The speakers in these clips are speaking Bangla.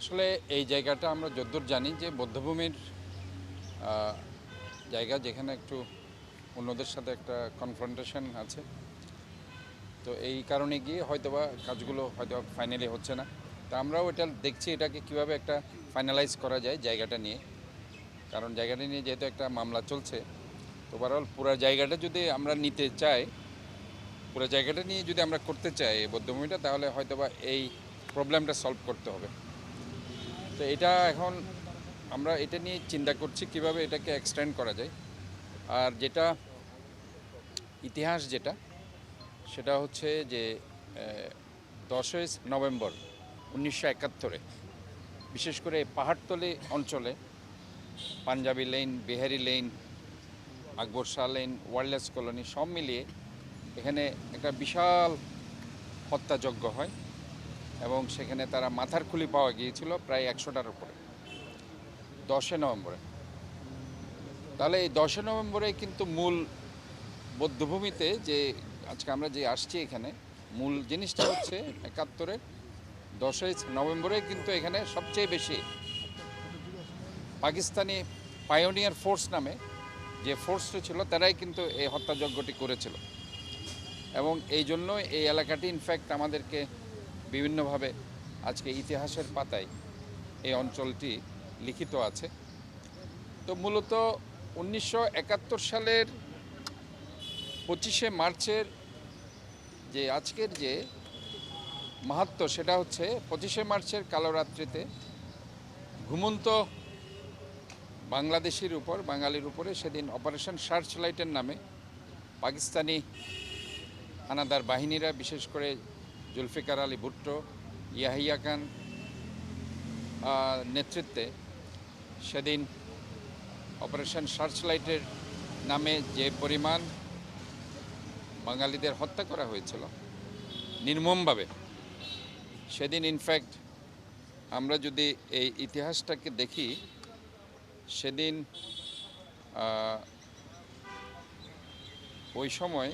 আসলে এই জায়গাটা আমরা যদ্দূর জানি যে বধ্যভূমির জায়গা, যেখানে একটু অন্যদের সাথে একটা কনফ্রন্টেশন আছে। তো এই কারণে গিয়ে হয়তোবা কাজগুলো হয়তো ফাইনালি হচ্ছে না। তা আমরাও এটা দেখছি, এটাকে কিভাবে একটা ফাইনালাইজ করা যায় জায়গাটা নিয়ে। কারণ জায়গাটা নিয়ে যেহেতু একটা মামলা চলছে, তো ওভারঅল পুরো জায়গাটা যদি আমরা নিতে চাই, পুরো জায়গাটা নিয়ে যদি আমরা করতে চাই এই বধ্যভূমিটা, তাহলে হয়তোবা এই প্রবলেমটা সলভ করতে হবে। তো এটা এখন আমরা এটা নিয়ে চিন্তা করছি কিভাবে এটাকে এক্সটেন্ড করা যায়। আর যেটা ইতিহাস সেটা হচ্ছে যে 10ই নভেম্বর 1971-এ বিশেষ করে পাহাড়তলি অঞ্চলে পাঞ্জাবি লেন, বিহারি লেন, আকবর শাহ লেন, ওয়াইল্ডলাইফ কলোনি সব মিলিয়ে এখানে একটা বিশাল হত্যাযজ্ঞ হয় এবং সেখানে তারা মাথার খুলি পাওয়া গিয়েছিল প্রায় 100টার উপরে 10 নভেম্বরে। তাহলে এই 10 নভেম্বরে কিন্তু মূল বধ্যভূমিতে যে আজকে আমরা যে আসছি, এখানে মূল জিনিসটা হচ্ছে 71-এর 10ই নভেম্বরে কিন্তু এখানে সবচেয়ে বেশি পাকিস্তানি পায়োনিয়ার ফোর্স নামে যে ফোর্সটা ছিল, তারাই কিন্তু এই হত্যাযজ্ঞটি করেছিল। এবং এই জন্য এই এলাকাটি ইনফ্যাক্ট আমাদেরকে বিভিন্নভাবে আজকে ইতিহাসের পাতায় এই অঞ্চলটি লিখিত আছে। তো মূলত 1971 সালের 25শে মার্চের যে আজকের যে মাহাত্ম্য, সেটা হচ্ছে 25শে মার্চের কালরাত্রিতে ঘুমন্ত বাংলাদেশির উপর, বাঙালির উপরে সেদিন অপারেশন সার্চ লাইটের নামে পাকিস্তানি হানাদার বাহিনীরা, বিশেষ করে জুলফিকার আলী ভুট্টো, ইয়াহিয়া খান নেতৃত্বে সেদিন অপারেশন সার্চ লাইটের নামে যে পরিমাণ বাঙালিদের হত্যা করা হয়েছিল নির্মমভাবে, সেদিন ইনফ্যাক্ট আমরা যদি এই ইতিহাসটাকে দেখি, সেদিন ওই সময়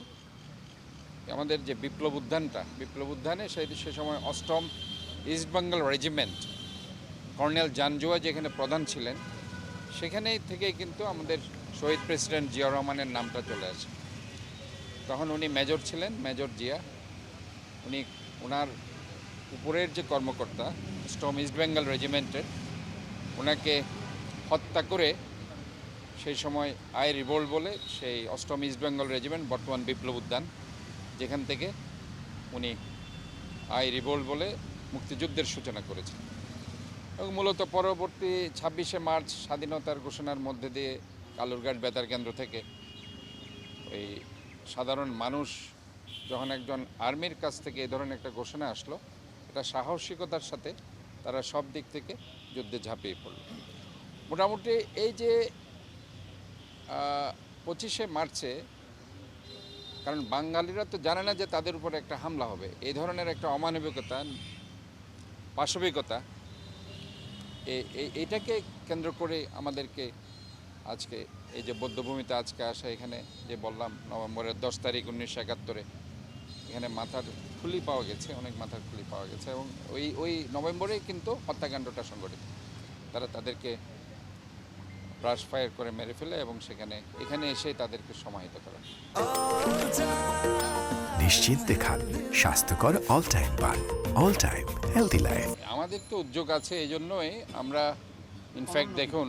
আমাদের যে বিপ্লব উত্থানে সে সময় 8ম East Bengal Regiment, Colonel Janjua যেখানে প্রধান ছিলেন, সেখানেই থেকেই কিন্তু আমাদের শহীদ প্রেসিডেন্ট জিয়াউর রহমানের নামটা চলে আসে। তখন উনি মেজর ছিলেন, মেজর জিয়া। উনি ওনার উপরের যে কর্মকর্তা 8ম ইস্ট বেঙ্গল রেজিমেন্টের, ওনাকে হত্যা করে সেই সময় আই রিভোল্ট বলে সেই 8ম ইস্ট বেঙ্গল রেজিমেন্ট, বর্তমান বিপ্লব উদ্যান, যেখান থেকে উনি আই রিভোল্ট বলে মুক্তিযুদ্ধের সূচনা করেছেন। এবং মূলত পরবর্তী 26শে মার্চ স্বাধীনতার ঘোষণার মধ্যে দিয়ে কালুরঘাট বেতার কেন্দ্র থেকে ওই সাধারণ মানুষ যখন একজন আর্মির কাছ থেকে এই ধরনের একটা ঘোষণা আসলো, এটা সাহসিকতার সাথে তারা সব দিক থেকে যুদ্ধে ঝাঁপিয়ে পড়ল। মোটামুটি এই যে 25শে মার্চে, কারণ বাঙালিরা তো জানে না যে তাদের উপরে একটা হামলা হবে, এই ধরনের একটা অমানবিকতা, পাশবিকতা, এইটাকে কেন্দ্র করে আমাদেরকে আজকে এই যে বধ্যভূমিতে আজকে আসা, এখানে যে বললাম নভেম্বরের 10 তারিখ 1971-এ এখানে মাথার খুলি পাওয়া গেছে, অনেক মাথার খুলি পাওয়া গেছে। এবং ওই নভেম্বরেই কিন্তু হত্যাকাণ্ডটা সংঘটিত। তারা তাদেরকে ব্রাশ ফায়ার করে মেরে ফেলে এবং এখানে এসে তাদেরকে সমাহিত করা। নিশ্চিন্তে খান, স্বাস্থ্যকর অল টাইম পান, অল টাইম হেলদি লাইফ। আমাদের তো উদ্যোগ আছে, এই জন্যই আমরা ইনফ্যাক্ট দেখুন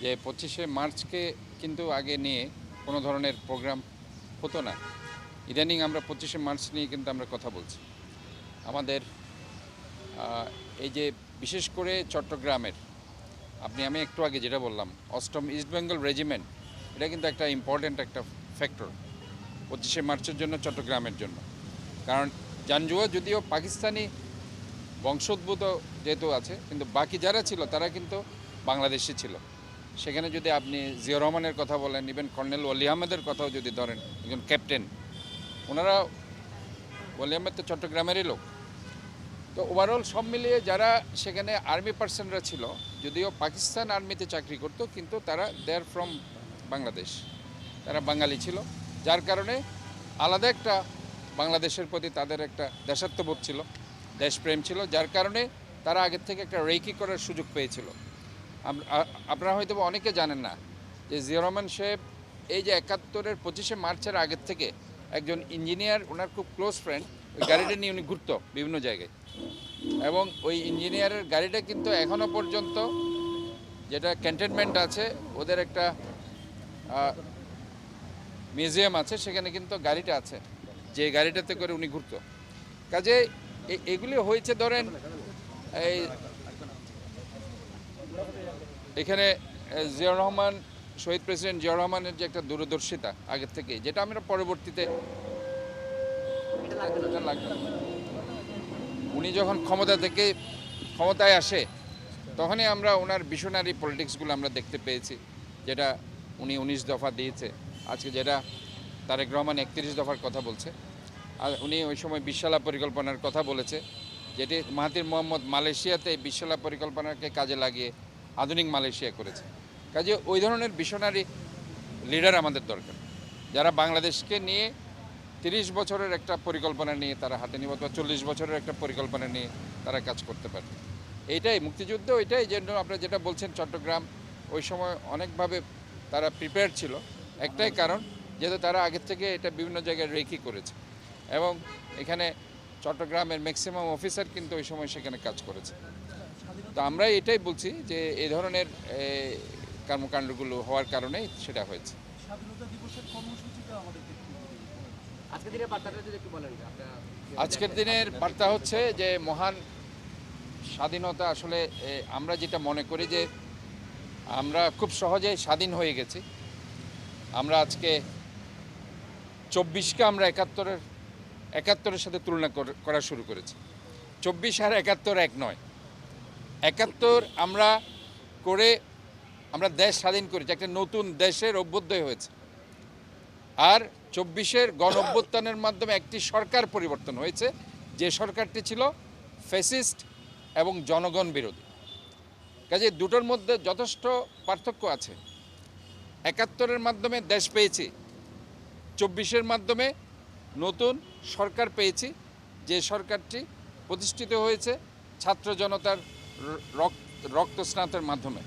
যে 25শে মার্চকে কিন্তু আগে নিয়ে কোনো ধরনের প্রোগ্রাম হতো না। ইদানিং আমরা 25শে মার্চ নিয়ে কিন্তু আমরা কথা বলছি। আমাদের এই যে বিশেষ করে চট্টগ্রামের, আমি একটু আগে যেটা বললাম 8ম ইস্ট বেঙ্গল রেজিমেন্ট, এটা কিন্তু একটা ইম্পর্ট্যান্ট একটা ফ্যাক্টর 25শে মার্চের জন্য, চট্টগ্রামের জন্য। কারণ জানজুয়া যদিও পাকিস্তানি বংশোদ্ভূত যেহেতু আছে, কিন্তু বাকি যারা ছিল তারা কিন্তু বাংলাদেশি ছিল। সেখানে যদি আপনি জিয়াউর রহমানের কথা বলেন, ইভেন কর্নেল ওয়ালি আহমেদের কথাও যদি ধরেন, একজন ক্যাপ্টেন, ওনারা, ওয়ালি আহমেদ তো চট্টগ্রামেরই লোক। তো ওভারঅল সব মিলিয়ে যারা সেখানে আর্মি পার্সনরা ছিল, যদিও পাকিস্তান আর্মিতে চাকরি করতো, কিন্তু তারা দেয়ার ফ্রম বাংলাদেশ, তারা বাঙালি ছিল। যার কারণে আলাদা একটা বাংলাদেশের প্রতি তাদের একটা দেশাত্মবোধ ছিল, দেশপ্রেম ছিল। যার কারণে তারা আগের থেকে একটা রেকি করার সুযোগ পেয়েছিল। আপনারা হয়তো বা অনেকে জানেন না যে জিয়া রহমান সাহেব এই যে ৭১-এর ২৫শে মার্চের আগের থেকে একজন ইঞ্জিনিয়ার, ওনার খুব ক্লোজ ফ্রেন্ড, ওই গাড়িটা নিয়ে উনি ঘুরতো বিভিন্ন জায়গায়, এবং ওই ইঞ্জিনিয়ারের গাড়িটা কিন্তু এখনও পর্যন্ত যেটা ক্যান্টনমেন্ট আছে ওদের একটা মিউজিয়াম আছে, সেখানে কিন্তু গাড়িটা আছে, যে গাড়িটাতে করে উনি ঘুরতো। কাজে এগুলি হয়েছে ধরেন এই এখানে জিয়াউর রহমান, শহীদ প্রেসিডেন্ট জিয়াউর রহমানের যে একটা দূরদর্শিতা আগের থেকে, যেটা আমরা পরবর্তীতে এটা লাগবে না। উনি যখন ক্ষমতায় আসে তখনই আমরা ওনার ভিশনারি পলিটিক্সগুলো আমরা দেখতে পেয়েছি, যেটা উনি ১৯ দফা দিয়েছে, আজকে যেটা তারেক রহমান ৩১ দফার কথা বলছে, আর উনি ওই সময় ২০ শালা পরিকল্পনার কথা বলেছে, যেটি মাহাথির মোহাম্মদ মালয়েশিয়াতে ২০ শালা পরিকল্পনাকে কাজে লাগিয়ে আধুনিক মালয়েশিয়া করেছে। কাজে ওই ধরনের ভিশনারি লিডার আমাদের দরকার, যারা বাংলাদেশকে নিয়ে ৩০ বছরের একটা পরিকল্পনা নিয়ে তারা হাতে নিব, অথবা ৪০ বছরের একটা পরিকল্পনা নিয়ে তারা কাজ করতে পারে। এইটাই মুক্তিযুদ্ধ, ওইটাই জন্য আপনারা যেটা বলছেন চট্টগ্রাম ওই সময় অনেকভাবে তারা প্রিপেয়ার ছিল, একটাই কারণ যেহেতু তারা আগের থেকে এটা বিভিন্ন জায়গায় রেকি করেছে, এবং এখানে চট্টগ্রামের ম্যাক্সিমাম অফিসার কিন্তু ওই সময় সেখানে কাজ করেছে। তো আমরা এটাই বলছি যে এই ধরনের কর্মকাণ্ডগুলো হওয়ার কারণেই সেটা হয়েছে। স্বাধীনতা দিবসের কর্মসূচিটা আমাদেরকে একটু বলুন। আজকের দিনের বার্তাটা যদি একটু বলেন আপনারা। আজকের দিনের বার্তা হচ্ছে যে মহান স্বাধীনতা, আসলে আমরা যেটা মনে করি যে আমরা খুব সহজেই স্বাধীন হয়ে গেছি। আমরা আজকে ২৪কে আমরা একাত্তরের সাথে তুলনা করা শুরু করেছি। ২৪ আর ৭১ এক নয়। ৭১ আমরা দেশ স্বাধীন করেছি, একটা নতুন দেশের অভ্যুদয় হয়েছে। আর ২৪-এর গণ অভ্যুত্থানের মাধ্যমে একটি সরকার পরিবর্তন হয়েছে, যে সরকারটি ছিল ফ্যাসিস্ট এবং জনগণ বিরোধী। কাজে দুটোর মধ্যে যথেষ্ট পার্থক্য আছে। ৭১-এর মাধ্যমে দেশ পেয়েছি, ২৪-এর মাধ্যমে নতুন সরকার পেয়েছি, যে সরকারটি প্রতিষ্ঠিত হয়েছে ছাত্র জনতার রক্তস্নাতের মাধ্যমে।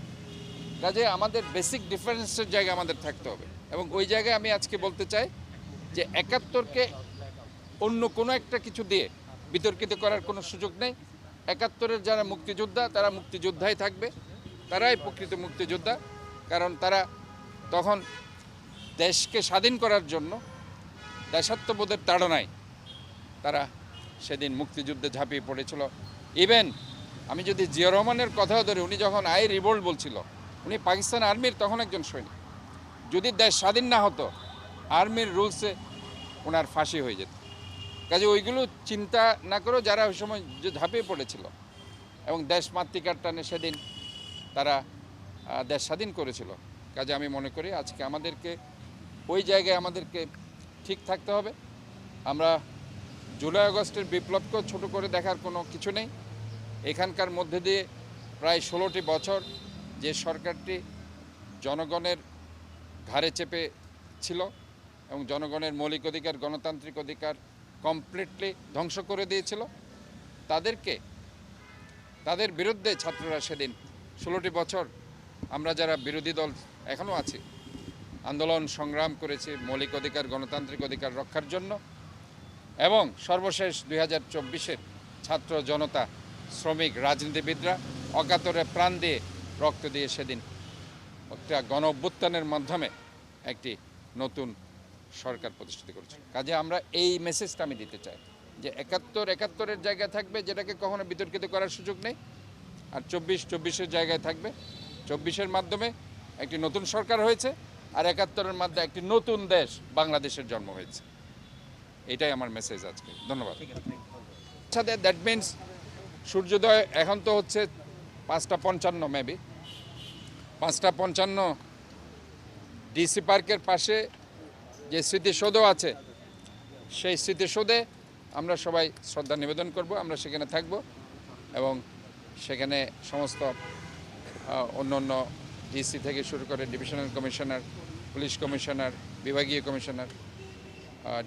কাজে আমাদের বেসিক ডিফারেন্সের জায়গা আমাদের থাকতে হবে, এবং ওই জায়গায় আমি আজকে বলতে চাই যে ৭১-কে অন্য কোনো একটা কিছু দিয়ে বিতর্কিত করার কোনো সুযোগ নেই। ৭১-এর যারা মুক্তিযোদ্ধা তারা মুক্তিযোদ্ধাই থাকবে, তারাই প্রকৃত মুক্তিযোদ্ধা, কারণ তারা তখন দেশকে স্বাধীন করার জন্য দেশাত্মবোধের তাড়নায় তারা সেদিন মুক্তিযুদ্ধে ঝাঁপিয়ে পড়েছিল। ইভেন আমি যদি জিয়া রহমানের কথাও ধরি, উনি যখন আই রিভোল্ট বলছিল, উনি পাকিস্তান আর্মির তখন একজন সৈনিক। যদি দেশ স্বাধীন না হতো, আর্মির রুলসে ওনার ফাঁসি হয়ে যেত। কাজে ওইগুলো চিন্তা না করেও যারা ওই সময় যে ঝাঁপিয়ে পড়েছিল এবং দেশ মাতৃকার টানে সেদিন তারা দেশ স্বাধীন করেছিল। কাজে আমি মনে করি আজকে আমাদেরকে ওই জায়গায় আমাদেরকে ঠিক থাকতে হবে। আমরা জুলাই আগস্টের বিপ্লবকেও ছোট করে দেখার কোনো কিছু নেই। এখানকার মধ্যে দিয়ে প্রায় 16টি বছর যে সরকারটি জনগণের ঘাড়ে চেপে ছিল এবং জনগণের মৌলিক অধিকার, গণতান্ত্রিক অধিকার কমপ্লিটলি ধ্বংস করে দিয়েছিল, তাদের বিরুদ্ধে ছাত্ররা সেদিন 16টি বছর আমরা যারা বিরোধী দল এখনও আছি, আন্দোলন সংগ্রাম করেছি মৌলিক অধিকার, গণতান্ত্রিক অধিকার রক্ষার জন্য। এবং সর্বশেষ 2024-এর ছাত্র জনতা, শ্রমিক, রাজনীতিবিদরা অকাতরে প্রাণ দিয়ে রক্ত দিয়ে সেদিন একটা গণ অভ্যুত্থানের মাধ্যমে একটি নতুন সরকার প্রতিষ্ঠিত করেছে। কাজে আমরা এই মেসেজটা আমি দিতে চাই যে ৭১-৭১-এর জায়গায় থাকবে, যেটাকে কখনো বিতর্কিত করার সুযোগ নেই, আর ২৪-২৪-এর জায়গায় থাকবে। ২৪-এর মাধ্যমে একটি নতুন সরকার হয়েছে, আর ৭১-এর মাধ্যমে একটি নতুন দেশ বাংলাদেশের জন্ম হয়েছে। এটাই আমার মেসেজ আজকে। ধন্যবাদ। আচ্ছা, দ্যাট মিনস সূর্যোদয় এখন তো হচ্ছে ৫টা ৫৫ মেবি ৫টা ৫৫ ডিসি পার্কের পাশে যে স্মৃতিসৌধ আছে, সেই স্মৃতিসৌধে আমরা সবাই শ্রদ্ধা নিবেদন করব। আমরা সেখানে থাকব এবং সেখানে সমস্ত অন্য ডিসি থেকে শুরু করে ডিভিশনাল কমিশনার, পুলিশ কমিশনার, বিভাগীয় কমিশনার,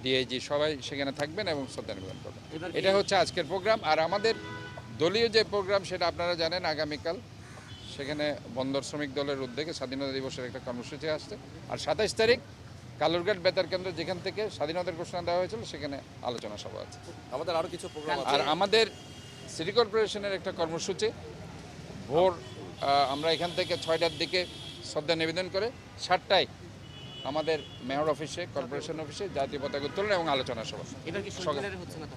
ডিআইজি সবাই সেখানে থাকবেন এবং শ্রদ্ধা নিবেদন করবেন। এটা হচ্ছে আজকের প্রোগ্রাম। আর আমাদের দলীয় যে প্রোগ্রাম সেটা আপনারা জানেন, আগামীকাল সেখানে বন্দর শ্রমিক দলের উদ্যোগে স্বাধীনতা দিবসের একটা কর্মসূচি আসছে। আর 27 তারিখ কালুরঘাট বেতার কেন্দ্র যেখান থেকে স্বাধীনতার ঘোষণা দেওয়া হয়েছিল সেখানে আলোচনা সভা আছে। আমাদের আরো কিছু প্রোগ্রাম আছে। আর আমাদের সিটি কর্পোরেশনের একটা কর্মসূচি ভোর আমরা এখান থেকে 6টার দিকে শ্রদ্ধা নিবেদন করে 7টায় আমাদের মেয়র অফিসে, কর্পোরেশন অফিসে জাতীয় পতাকা উত্তোলন এবং আলোচনা সভা। এবার কি শহীদ মিনারে হচ্ছে না তাহলে?